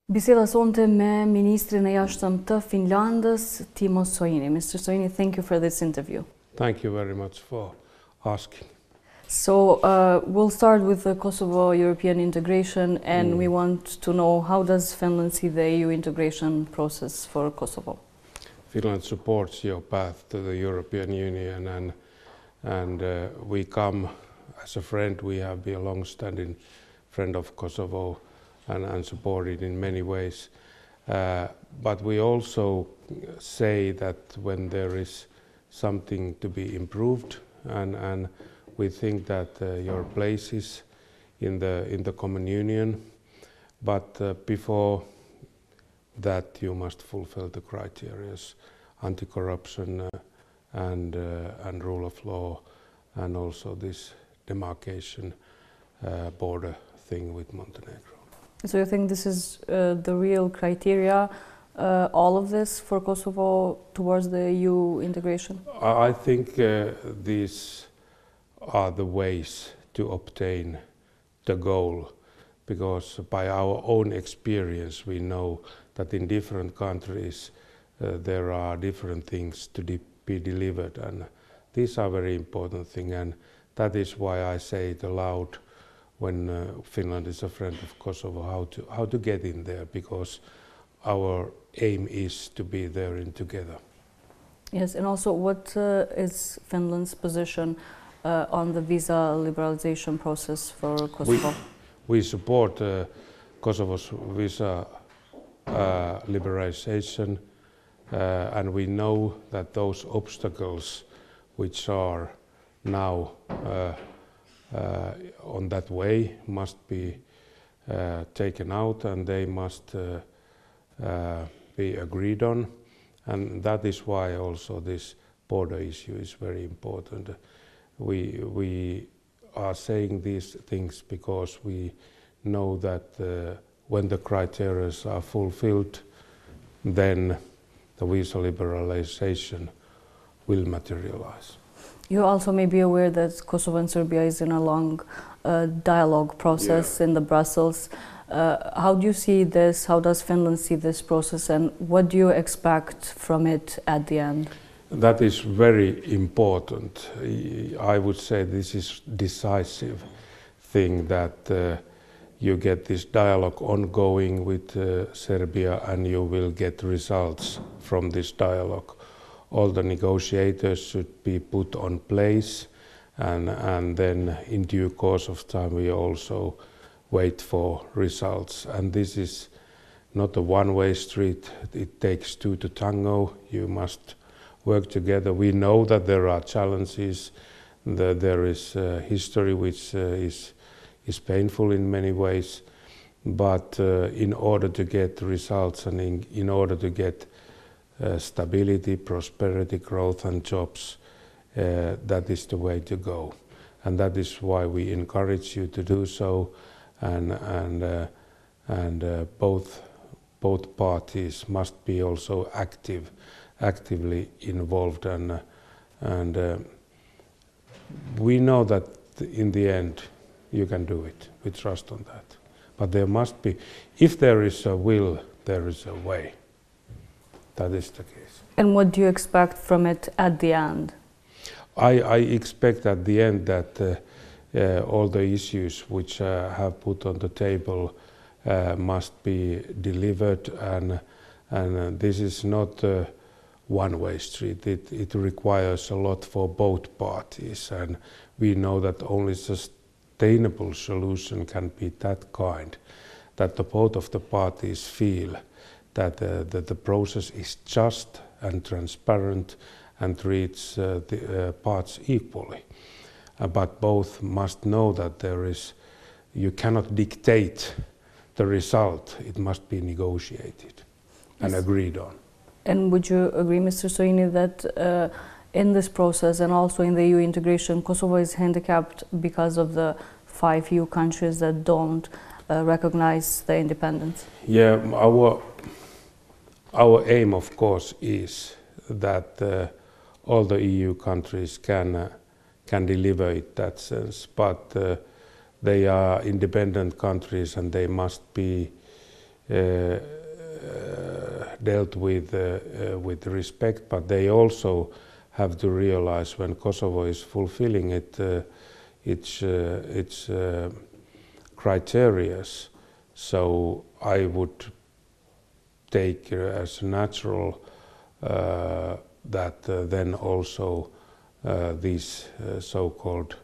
Biseda sonte me Ministrin e Jashtëm të Finlandës, Timo Soini. Mr. Soini, thank you for this interview. Thank you very much for asking. So we'll start with the Kosovo-European integration, and we want to know, how does Finland see the EU integration process for Kosovo? Finland supports your path to the European Union, and we come as a friend. We have been a long-standing friend of Kosovo and supported in many ways. But we also say that when there is something to be improved, and we think that your place is in the common union, but before that you must fulfill the criteria: anti-corruption and rule of law, and also this demarcation border thing with Montenegro. So you think this is the real criteria, all of this for Kosovo towards the EU integration? I think these are the ways to obtain the goal, because by our own experience we know that in different countries there are different things to be delivered, and these are very important things, and that is why I say it aloud when Finland is a friend of Kosovo, how to get in there, because our aim is to be there in together. Yes, and also what is Finland's position on the visa liberalization process for Kosovo? We support Kosovo's visa liberalization, and we know that those obstacles which are now on that way must be taken out, and they must be agreed on, and that is why also this border issue is very important. We are saying these things because we know that when the criteria are fulfilled, then the visa liberalization will materialize. You also may be aware that Kosovo and Serbia is in a long dialogue process in the Brussels. How do you see this? How does Finland see this process, and what do you expect from it at the end? That is very important. I would say this is decisive thing, that you get this dialogue ongoing with Serbia, and you will get results from this dialogue. All the negotiators should be put on place, and then in due course of time we also wait for results. And this is not a one-way street. It takes two to tango. You must work together. We know that there are challenges, that there is history which is painful in many ways, but in order to get results, and in order to get stability, prosperity, growth and jobs, that is the way to go. And that is why we encourage you to do so, and both parties must be also actively involved, and we know that in the end you can do it. We trust on that. But there must be, if there is a will, there is a way. That is the case. And what do you expect from it at the end? I expect at the end that all the issues which have put on the table must be delivered, and this is not a one-way street. It requires a lot for both parties, and we know that only sustainable solution can be that kind, that the both of the parties feel that the process is just and transparent and treats the parts equally. But both must know that you cannot dictate the result. It must be negotiated and agreed on. And would you agree, Mr. Soini, that in this process and also in the EU integration, Kosovo is handicapped because of the 5 EU countries that don't recognize the independence? Yeah, our aim, of course, is that all the EU countries can deliver it that sense, but they are independent countries and they must be dealt with respect, but they also have to realize when Kosovo is fulfilling its criteria. So I would take as natural that then also these so-called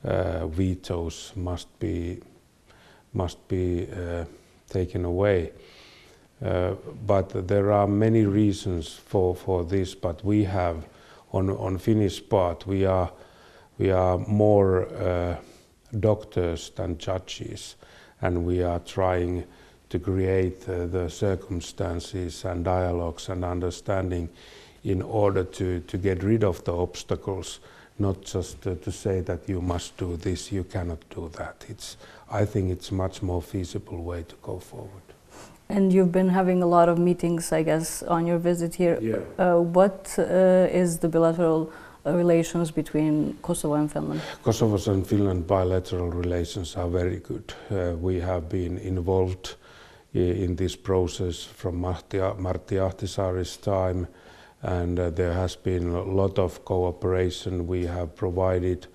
vetoes must be taken away. But there are many reasons for this. But we have on Finnish part we are more doctors than judges, and we are trying to create the circumstances and dialogues and understanding in order to get rid of the obstacles, not just to say that you must do this, you cannot do that. I think it's much more feasible way to go forward. And you've been having a lot of meetings, I guess, on your visit here. Yeah. What is the bilateral relations between Kosovo and Finland? Kosovo's and Finland bilateral relations are very good. We have been involved in this process from Martti Ahtisaari's time, and there has been a lot of cooperation. We have provided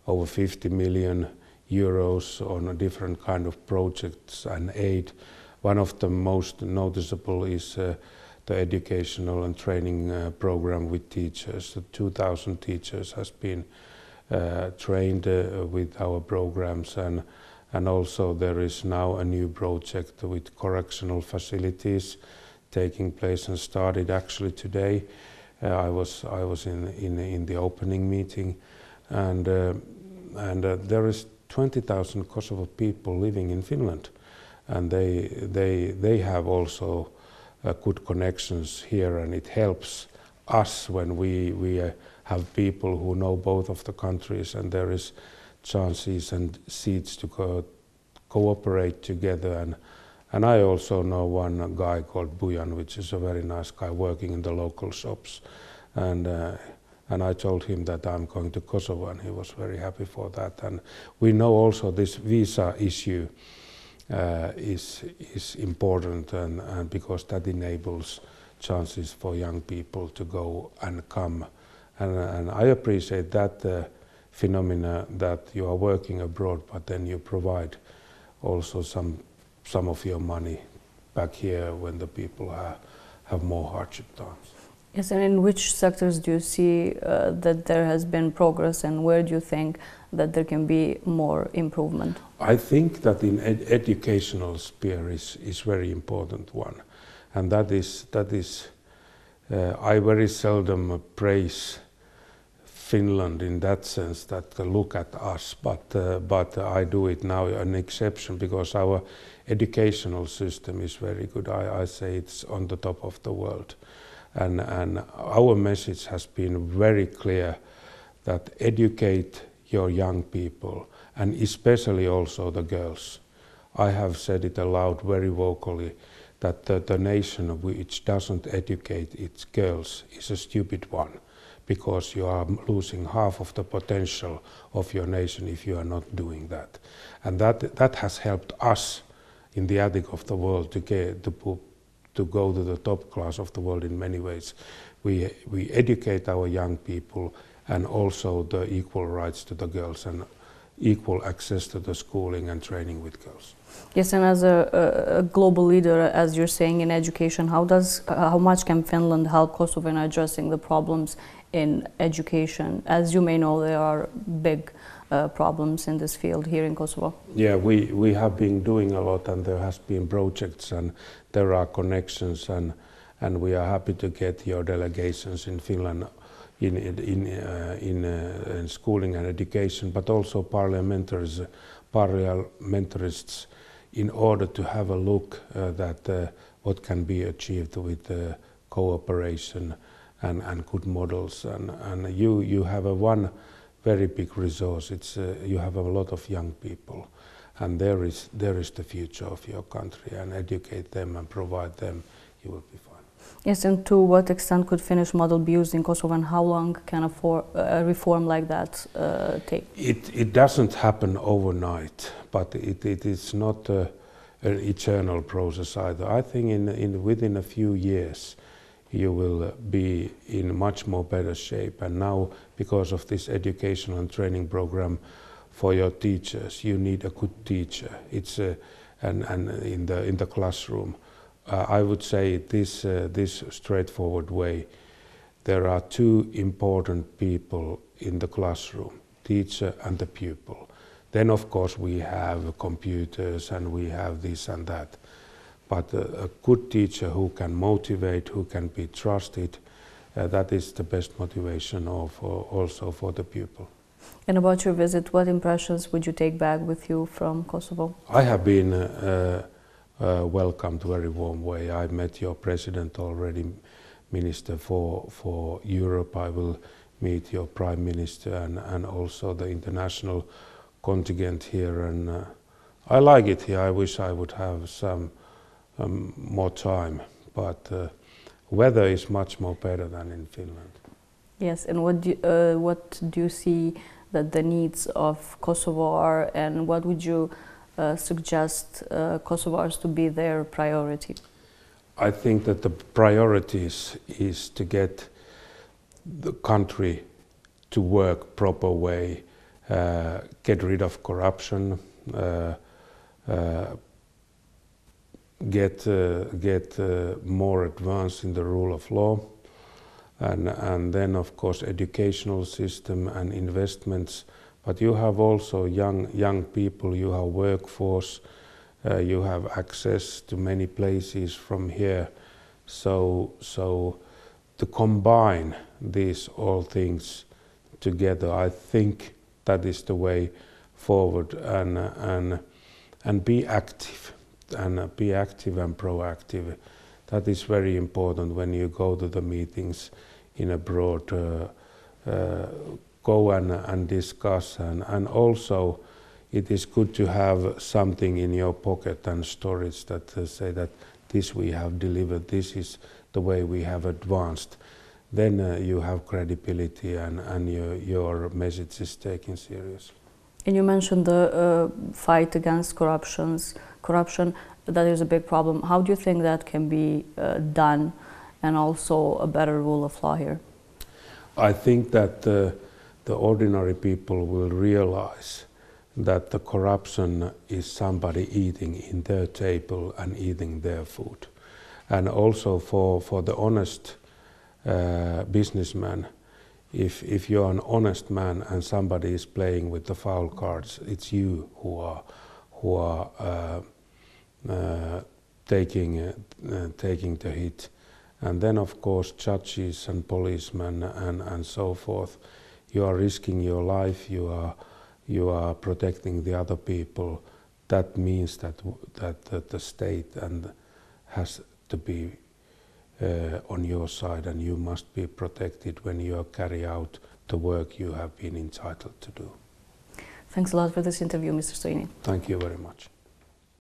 over 50 million euros on a different kind of projects and aid. One of the most noticeable is the educational and training program with teachers. 2,000 teachers has been trained with our programs, and also there is now a new project with correctional facilities taking place and started actually today. I was in the opening meeting, and there is 20,000 Kosovo people living in Finland, and they have also good connections here, and it helps us when we have people who know both of the countries, and there is chances and seats to cooperate together. And I also know one guy called Bujan, which is a very nice guy working in the local shops, and I told him that I'm going to Kosovo, and he was very happy for that. And we know also this visa issue is important, and because that enables chances for young people to go and come, and I appreciate that phenomena that you are working abroad, but then you provide also some of your money back here when the people have more hardship times. Yes, and in which sectors do you see that there has been progress, and where do you think that there can be more improvement? I think that in educational sphere is very important one, and that is I very seldom praise Finland in that sense, that look at us, but I do it now an exception because our educational system is very good. I say it's on the top of the world, and our message has been very clear that educate your young people, and especially also the girls. I have said it aloud very vocally that the nation which doesn't educate its girls is a stupid one, because you are losing half of the potential of your nation if you are not doing that. And that has helped us in the attic of the world to go to the top class of the world in many ways. We educate our young people, and also the equal rights to the girls and equal access to the schooling and training with girls. Yes, and as a global leader, as you're saying, in education, how much can Finland help Kosovo in addressing the problems in education? As you may know, there are big problems in this field here in Kosovo. Yeah, we have been doing a lot, and there has been projects, and there are connections, and we are happy to get your delegations in Finland in schooling and education, but also parliamentarists, in order to have a look that what can be achieved with cooperation and good models. And you have one very big resource. It's you have a lot of young people, and there is the future of your country. And educate them and provide them, you will be fine. Yes, and to what extent could Finnish model be used in Kosovo, and how long can a reform like that take? It doesn't happen overnight, but it is not an eternal process either. I think within a few years you will be in much more better shape. And now, because of this education and training program for your teachers, you need a good teacher. It's and in the classroom. I would say this straightforward way. There are two important people in the classroom, teacher and the pupil. Then of course we have computers and we have this and that. But a good teacher who can motivate, who can be trusted, that is the best motivation also for the pupil. And about your visit, what impressions would you take back with you from Kosovo? I have been welcomed very warm way. I met your president already, Minister for Europe. I will meet your Prime Minister and also the international contingent here. And I like it here. I wish I would have some more time, but weather is much more better than in Finland. Yes, and what do you see that the needs of Kosovo are, and what would you suggest Kosovars to be their priority? I think that the priorities is to get the country to work proper way, get rid of corruption, get more advanced in the rule of law, and then of course educational system and investments. But you have also young people, you have workforce, you have access to many places from here. So to combine these all things together, I think that is the way forward, and be active. And be active and proactive. That is very important when you go to the meetings in abroad. Go and discuss, and also it is good to have something in your pocket and storage that say that this we have delivered, this is the way we have advanced. Then you have credibility and your message is taken serious. And you mentioned the fight against corruption. That is a big problem. How do you think that can be done, and also a better rule of law here? I think that the ordinary people will realize that the corruption is somebody eating in their table and eating their food. And also for the honest businessman, if you're an honest man and somebody is playing with the foul cards, it's you who are taking the hit. And then of course judges and policemen and so forth, you are risking your life, you are protecting the other people. That means that the state has to be on your side, and you must be protected when you carry out the work you have been entitled to do. Thanks a lot for this interview, Mr. Soini. Thank you very much.